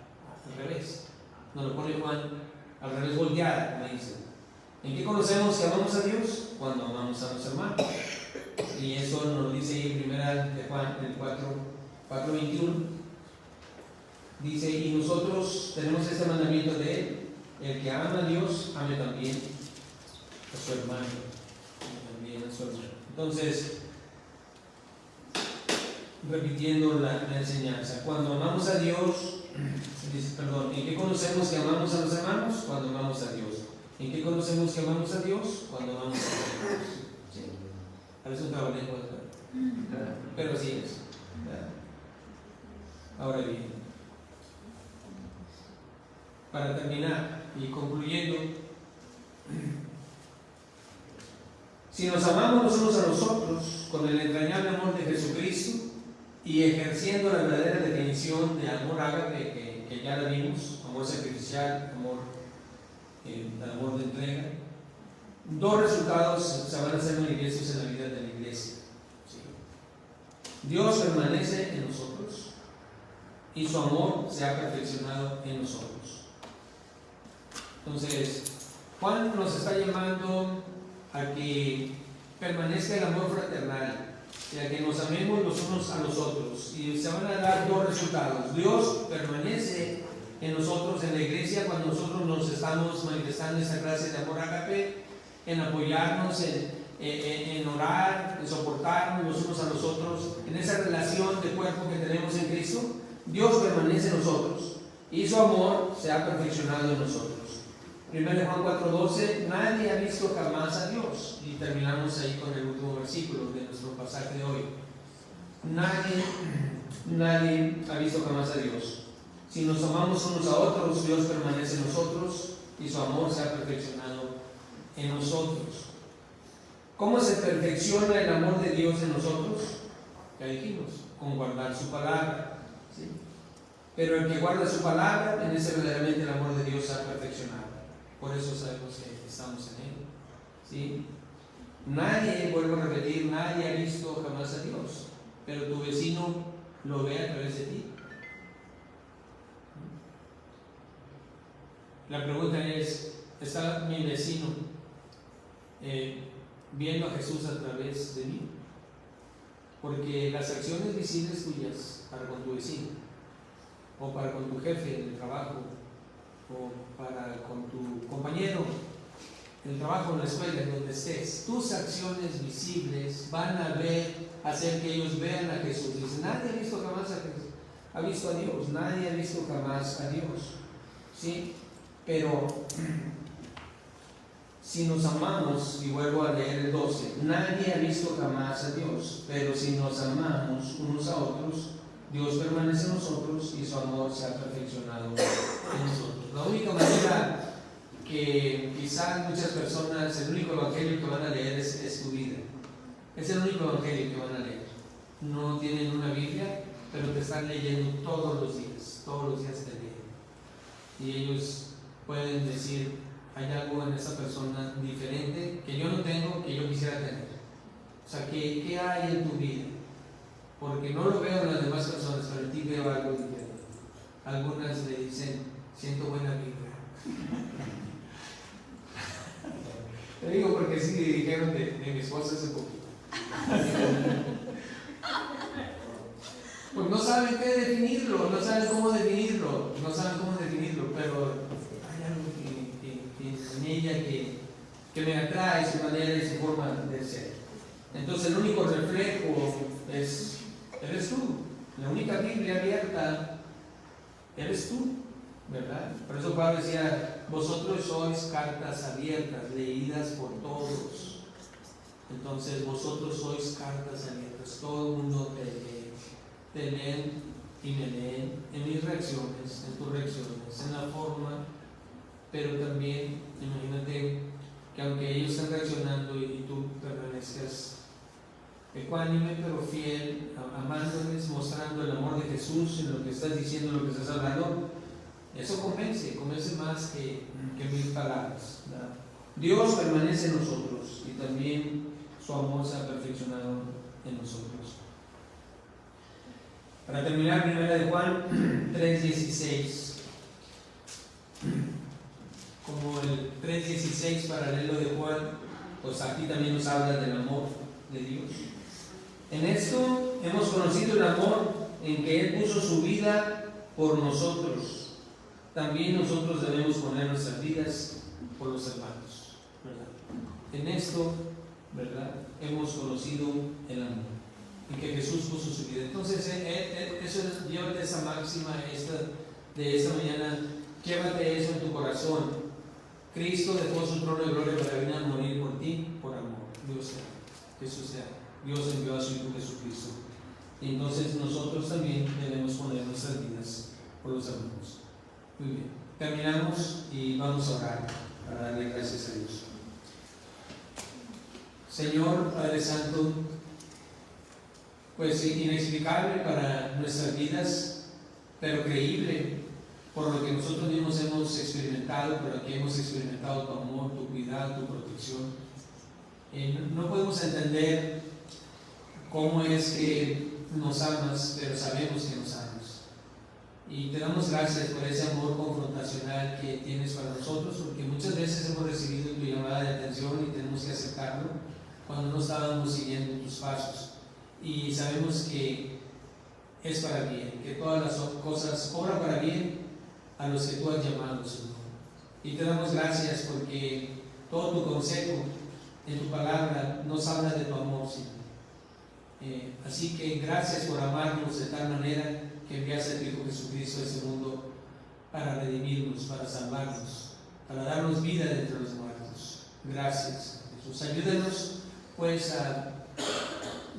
A: al revés. Nos lo pone Juan al revés, volteada, como dice. ¿En qué conocemos que amamos a Dios? Cuando amamos a los hermanos. Y eso nos lo dice ahí en primera de Juan, el 4:21. Dice, y nosotros tenemos este mandamiento de Él: el que ama a Dios, ame también a su hermano. También a su hermano. Entonces, repitiendo la enseñanza, cuando amamos a Dios, ¿en qué conocemos que amamos a los hermanos? Cuando amamos a Dios. ¿En qué conocemos que amamos a Dios? Cuando amamos a Dios. ¿Sí? A veces un trabalengua, pero así es. Ahora bien, para terminar y concluyendo, si nos amamos los unos a los otros con el entrañable amor de Jesucristo y ejerciendo la verdadera definición de amor ágape que ya la vimos, amor sacrificial, amor de entrega, dos resultados se van a hacer manifestos en la vida de la iglesia. ¿Sí? Dios permanece en nosotros y su amor se ha perfeccionado en nosotros. Entonces, Juan nos está llamando a que permanezca el amor fraternal, y a que nos amemos los unos a los otros, y se van a dar dos resultados. Dios permanece en nosotros, en la iglesia, cuando nosotros nos estamos manifestando esta clase de amor ágape, en apoyarnos, en orar, en soportarnos los unos a los otros, en esa relación de cuerpo que tenemos en Cristo. Dios permanece en nosotros y su amor se ha perfeccionado en nosotros. 1 Juan 4:12, nadie ha visto jamás a Dios. Y terminamos ahí con el último versículo de nuestro pasaje de hoy. Nadie ha visto jamás a Dios. Si nos amamos unos a otros, Dios permanece en nosotros y su amor se ha perfeccionado en nosotros. ¿Cómo se perfecciona el amor de Dios en nosotros? Ya dijimos, con guardar su palabra. ¿Sí? Pero el que guarda su palabra, en ese verdaderamente el amor de Dios se ha perfeccionado. Por eso sabemos que estamos en Él. ¿Sí? Nadie, vuelvo a repetir, nadie ha visto jamás a Dios, pero tu vecino lo ve a través de ti. La pregunta es, ¿está mi vecino viendo a Jesús a través de mí? Porque las acciones visibles tuyas para con tu vecino, o para con tu jefe en el trabajo, o para con tu compañero en el trabajo, en la escuela, en donde estés, tus acciones visibles van a hacer que ellos vean a Jesús. Dice, nadie ha visto jamás ha visto a Dios, nadie ha visto jamás a Dios. ¿Sí? Pero si nos amamos, y vuelvo a leer el 12, nadie ha visto jamás a Dios, pero si nos amamos unos a otros, Dios permanece en nosotros y su amor se ha perfeccionado en nosotros. La única manera que quizás muchas personas, el único evangelio que van a leer es tu vida. Es el único evangelio que van a leer. No tienen una Biblia, pero te están leyendo todos los días te leen. Y ellos pueden decir, hay algo en esa persona diferente que yo no tengo, que yo quisiera tener. O sea, ¿qué hay en tu vida? Porque no lo veo en las demás personas, pero en ti veo algo diferente. Algunas le dicen, siento buena vibra. Te digo porque sí dijeron de mi esposa hace poquito. Pues no saben qué definirlo, no saben cómo definirlo, pero hay algo que en ella que me atrae, su manera y su forma de ser. Entonces el único reflejo eres tú. La única Biblia abierta eres tú, ¿verdad? Por eso Pablo decía, vosotros sois cartas abiertas, leídas por todos. Entonces vosotros sois cartas abiertas, todo el mundo te leen y me leen en mis reacciones, en tus reacciones, en la forma, pero también, imagínate que aunque ellos están reaccionando y tú permanezcas ecuánime pero fiel, amándoles, mostrando el amor de Jesús en lo que estás diciendo, en lo que estás hablando, eso convence más que 1000 palabras, ¿verdad? Dios permanece en nosotros y también su amor se ha perfeccionado en nosotros. Para terminar, 1 de Juan 3:16. Como el 3:16 paralelo de Juan, pues aquí también nos habla del amor de Dios. En esto hemos conocido el amor en que Él puso su vida por nosotros. También nosotros debemos poner nuestras vidas por los hermanos, ¿verdad? En esto, ¿verdad?, hemos conocido el amor en que Jesús puso su vida. Entonces, eso, llévate esa máxima de esta mañana, llévate eso en tu corazón. Cristo dejó su trono de gloria para venir a morir por ti, por amor. Dios sea, Jesús sea. Dios envió a su Hijo Jesucristo. Y entonces nosotros también debemos poner nuestras vidas por los hermanos. Muy bien. Terminamos y vamos a orar para darle gracias a Dios. Señor Padre Santo, pues inexplicable para nuestras vidas, pero creíble por lo que nosotros mismos hemos experimentado, por lo que hemos experimentado tu amor, tu cuidado, tu protección. No podemos entender cómo es que nos amas, pero sabemos que nos amas. Y te damos gracias por ese amor confrontacional que tienes para nosotros, porque muchas veces hemos recibido tu llamada de atención y tenemos que aceptarlo cuando no estábamos siguiendo tus pasos. Y sabemos que es para bien, que todas las cosas obran para bien a los que tú has llamado, Señor. Y te damos gracias porque todo tu consejo en tu palabra nos habla de tu amor, Señor. Así que gracias por amarnos de tal manera que enviaste a tu Hijo Jesucristo a este mundo para redimirnos, para salvarnos, para darnos vida de entre los muertos. Gracias, Jesús. Ayúdanos pues a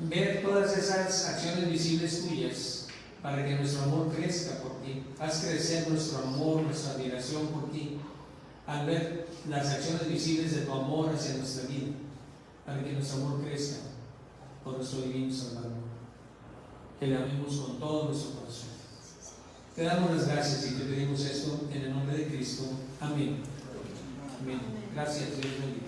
A: ver todas esas acciones visibles tuyas para que nuestro amor crezca por ti. Haz crecer nuestro amor, nuestra admiración por ti, al ver las acciones visibles de tu amor hacia nuestra vida, para que nuestro amor crezca por nuestro divino Salvador, que le amemos con todo nuestro corazón. Te damos las gracias y te pedimos esto en el nombre de Cristo. Amén. Amén. Gracias, Dios bendiga.